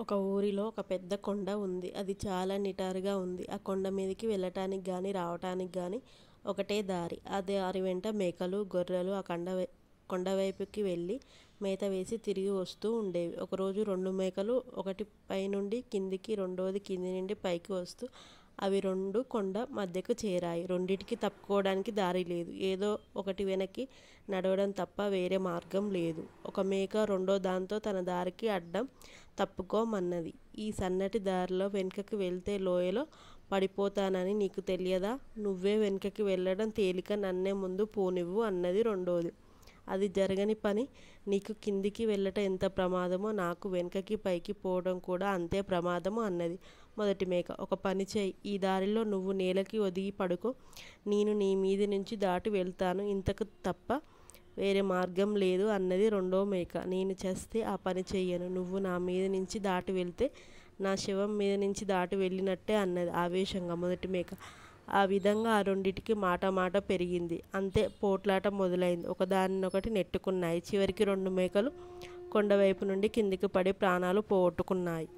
ఒక ఊరిలో ఒక పెద్ద కొండ ఉంది. అది చాలా నిటారుగా ఉంది. ఆ కొండ మీదకి వెళ్ళటానికి గాని, రావటానికి గాని ఒకటే దారి. ఆ దారి వెంట మేకలు, గొర్రెలు ఆ కొండవైపుకి వెళ్ళి మేత వేసి తిరిగి వస్తూ ఉండేవి. ఒకరోజు 2 మేకలు, ఒకటి పైనుండి కిందికి, రెండోది కింది నుండి పైకి వస్తూ అవి 2 కొండ మధ్యకు చేరాయి. రెండిటికి తప్పుకోవడానికి దారి లేదు. ఏదో ఒకటి వెనక్కి నడవడం తప్ప వేరే మార్గం లేదు. ఒక మేక రెండో దాంతో తన దారికి అడ్డం తప్పుకోమన్నది. ఈ సన్నటి దారిలో వెనుకకి వెళ్తే లోయలో పడిపోతానని నీకు తెలియదా? నువ్వే వెనుకకి వెళ్ళడం తేలిక, నన్నే ముందు పోనివ్వు అన్నది రెండోది. అది జరగని పని. నీకు కిందికి వెళ్ళటం ఎంత ప్రమాదమో, నాకు వెనుకకి పైకి పోవడం కూడా అంతే ప్రమాదము అన్నది మొదటి మేక. ఒక పని చేయి, ఈ దారిలో నువ్వు నేలకి ఒదిగి పడుకో, నేను నీ మీది నుంచి దాటి వెళ్తాను, ఇంతకు తప్ప వేరే మార్గం లేదు అన్నది రెండో మేక. నేను చేస్తే ఆ పని చెయ్యను. నువ్వు నా మీద నుంచి దాటి వెళ్తే నా శవం మీద నుంచి దాటి వెళ్ళినట్టే అన్నది ఆవేశంగా మొదటి మేక. ఆ విధంగా ఆ రెండిటికి మాట మాట పెరిగింది. అంతే, పోట్లాట మొదలైంది. ఒకదానినొకటి నెట్టుకున్నాయి. చివరికి 2 మేకలు కొండవైపు నుండి కిందికి పడి ప్రాణాలు పోగొట్టుకున్నాయి.